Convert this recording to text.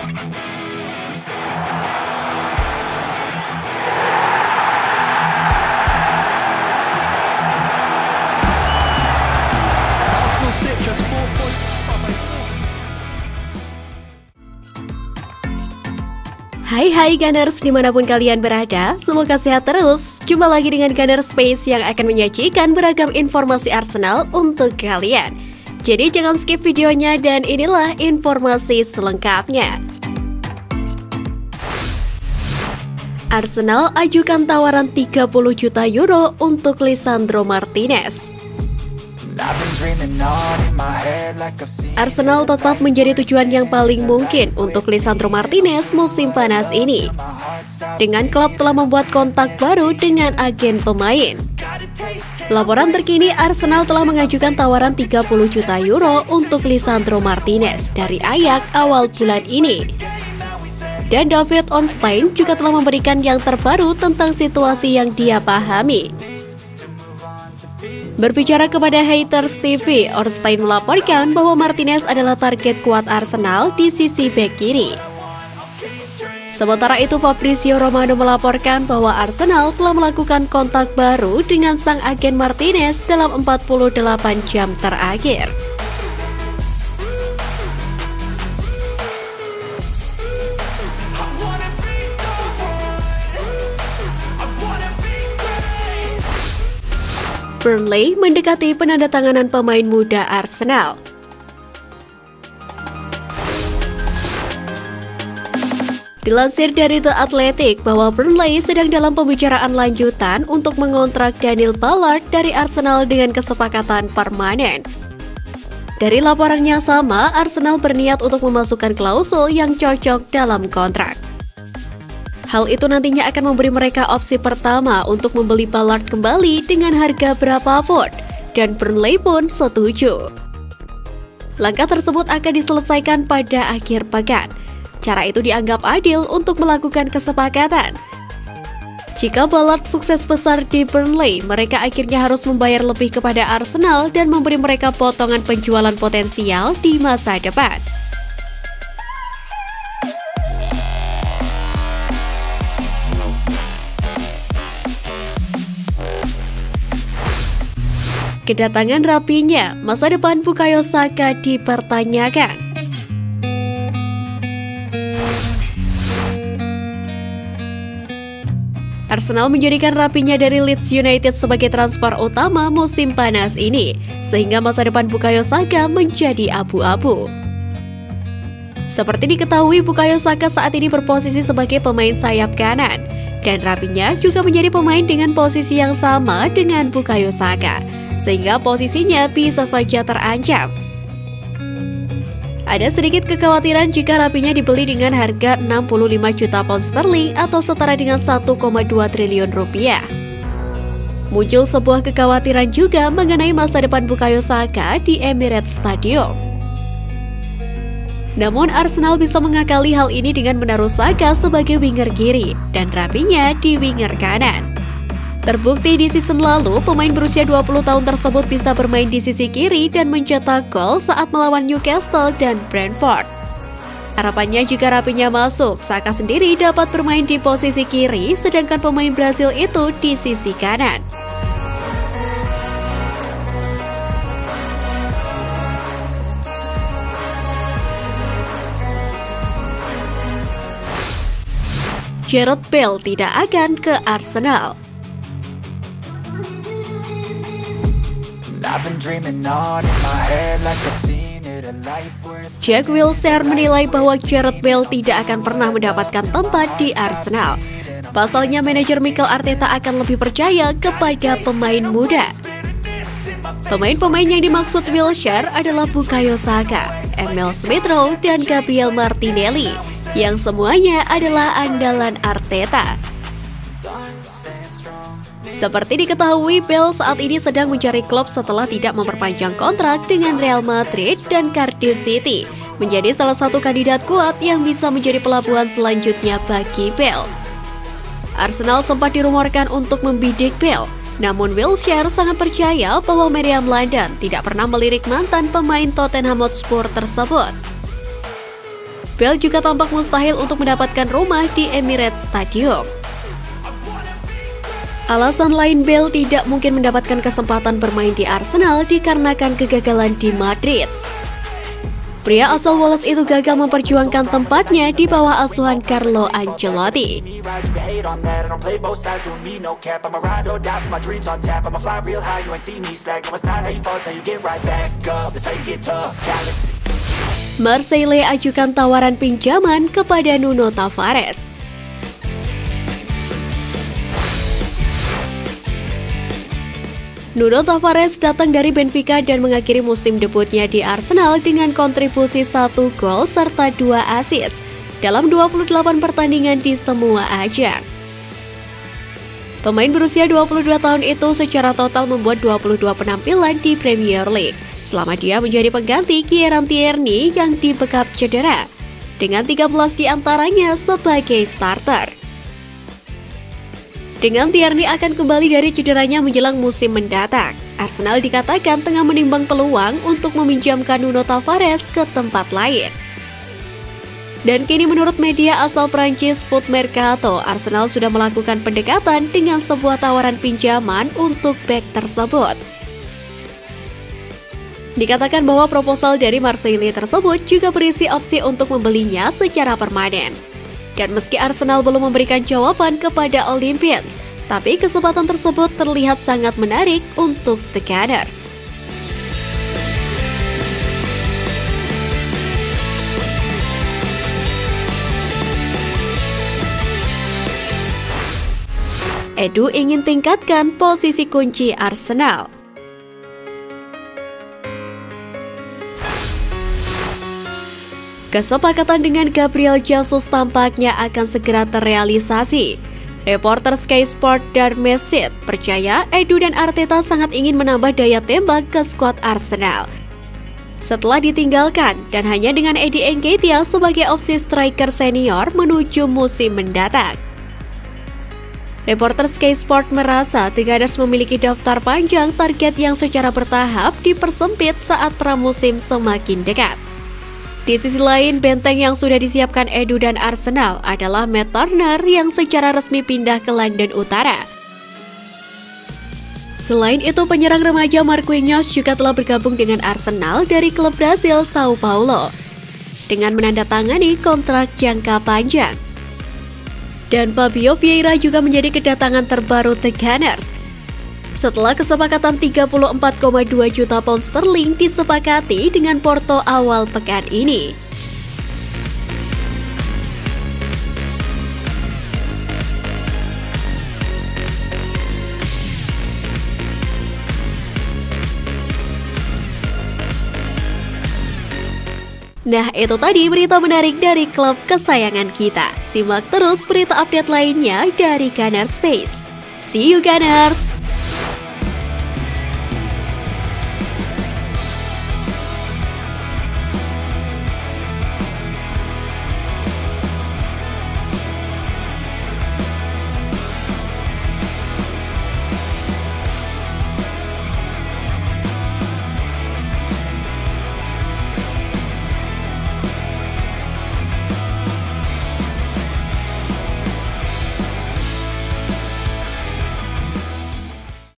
Arsenal sit just 4 points behind. Hai Gunners dimanapun kalian berada, semoga sehat terus. Jumpa lagi dengan Gunner Space yang akan menyajikan beragam informasi Arsenal untuk kalian. Jadi jangan skip videonya dan inilah informasi selengkapnya. Arsenal ajukan tawaran 30 juta euro untuk Lisandro Martinez. Arsenal tetap menjadi tujuan yang paling mungkin untuk Lisandro Martinez musim panas ini. Dengan klub telah membuat kontak baru dengan agen pemain. Laporan terkini, Arsenal telah mengajukan tawaran 30 juta euro untuk Lisandro Martinez dari Ajax awal bulan ini. Dan David Ornstein juga telah memberikan yang terbaru tentang situasi yang dia pahami. Berbicara kepada Haters TV, Ornstein melaporkan bahwa Martinez adalah target kuat Arsenal di sisi bek kiri. Sementara itu, Fabrizio Romano melaporkan bahwa Arsenal telah melakukan kontak baru dengan sang agen Martinez dalam 48 jam terakhir. Burnley mendekati penandatanganan pemain muda Arsenal. Dilansir dari The Athletic bahwa Burnley sedang dalam pembicaraan lanjutan untuk mengontrak Daniel Ballard dari Arsenal dengan kesepakatan permanen. Dari laporan yang sama, Arsenal berniat untuk memasukkan klausul yang cocok dalam kontrak. Hal itu nantinya akan memberi mereka opsi pertama untuk membeli Ballard kembali dengan harga berapapun, dan Burnley pun setuju. Langkah tersebut akan diselesaikan pada akhir pekan. Cara itu dianggap adil untuk melakukan kesepakatan. Jika Ballard sukses besar di Burnley, mereka akhirnya harus membayar lebih kepada Arsenal dan memberi mereka potongan penjualan potensial di masa depan. Kedatangan Raphinha, masa depan Bukayo Saka dipertanyakan. Arsenal menjadikan Raphinha dari Leeds United sebagai transfer utama musim panas ini, sehingga masa depan Bukayo Saka menjadi abu-abu. Seperti diketahui, Bukayo Saka saat ini berposisi sebagai pemain sayap kanan, dan Raphinha juga menjadi pemain dengan posisi yang sama dengan Bukayo Saka, sehingga posisinya bisa saja terancam. Ada sedikit kekhawatiran jika Raphinha dibeli dengan harga 65 juta pound sterling atau setara dengan 1,2 triliun rupiah. Muncul sebuah kekhawatiran juga mengenai masa depan Bukayo Saka di Emirates Stadium. Namun Arsenal bisa mengakali hal ini dengan menaruh Saka sebagai winger kiri dan Raphinha di winger kanan. Terbukti di season lalu, pemain berusia 20 tahun tersebut bisa bermain di sisi kiri dan mencetak gol saat melawan Newcastle dan Brentford. Harapannya jika Raphinha masuk, Saka sendiri dapat bermain di posisi kiri, sedangkan pemain Brasil itu di sisi kanan. Gareth Bale tidak akan ke Arsenal. Jack Wilshere menilai bahwa Gareth Bale tidak akan pernah mendapatkan tempat di Arsenal. Pasalnya manajer Mikel Arteta akan lebih percaya kepada pemain muda. Pemain-pemain yang dimaksud Wilshere adalah Bukayo Saka, Emil Smith-Rowe, dan Gabriel Martinelli, yang semuanya adalah andalan Arteta. Seperti diketahui, Bale saat ini sedang mencari klub setelah tidak memperpanjang kontrak dengan Real Madrid dan Cardiff City, menjadi salah satu kandidat kuat yang bisa menjadi pelabuhan selanjutnya bagi Bale. Arsenal sempat dirumorkan untuk membidik Bale, namun Wilshere sangat percaya bahwa Meriam London tidak pernah melirik mantan pemain Tottenham Hotspur tersebut. Bale juga tampak mustahil untuk mendapatkan rumah di Emirates Stadium. Alasan lain Bale tidak mungkin mendapatkan kesempatan bermain di Arsenal dikarenakan kegagalan di Madrid. Pria asal Wales itu gagal memperjuangkan tempatnya di bawah asuhan Carlo Ancelotti. Marseille ajukan tawaran pinjaman kepada Nuno Tavares. Nuno Tavares datang dari Benfica dan mengakhiri musim debutnya di Arsenal dengan kontribusi 1 gol serta 2 assist dalam 28 pertandingan di semua ajang. Pemain berusia 22 tahun itu secara total membuat 22 penampilan di Premier League selama dia menjadi pengganti Kieran Tierney yang dibekap cedera, dengan 13 diantaranya sebagai starter. Dengan Tierney akan kembali dari cederanya menjelang musim mendatang, Arsenal dikatakan tengah menimbang peluang untuk meminjamkan Nuno Tavares ke tempat lain. Dan kini menurut media asal Prancis Foot Mercato, Arsenal sudah melakukan pendekatan dengan sebuah tawaran pinjaman untuk bek tersebut. Dikatakan bahwa proposal dari Marseille tersebut juga berisi opsi untuk membelinya secara permanen. Dan meski Arsenal belum memberikan jawaban kepada Olympians, tapi kesempatan tersebut terlihat sangat menarik untuk The Gunners. Edu ingin tingkatkan posisi kunci Arsenal. Kesepakatan dengan Gabriel Jesus tampaknya akan segera terrealisasi. Reporter Sky Sport Darmesit percaya Edu dan Arteta sangat ingin menambah daya tembak ke skuad Arsenal setelah ditinggalkan dan hanya dengan Eddie Nketiah sebagai opsi striker senior menuju musim mendatang. Reporter Sky Sport merasa The Gunners memiliki daftar panjang target yang secara bertahap dipersempit saat pramusim semakin dekat. Di sisi lain, benteng yang sudah disiapkan Edu dan Arsenal adalah Matt Turner yang secara resmi pindah ke London Utara. Selain itu, penyerang remaja Marquinhos juga telah bergabung dengan Arsenal dari klub Brasil Sao Paulo dengan menandatangani kontrak jangka panjang. Dan Fabio Vieira juga menjadi kedatangan terbaru The Gunners setelah kesepakatan 34,2 juta pound sterling disepakati dengan Porto awal pekan ini. Nah, itu tadi berita menarik dari klub kesayangan kita. Simak terus berita update lainnya dari Gunners Space. See you Gunners!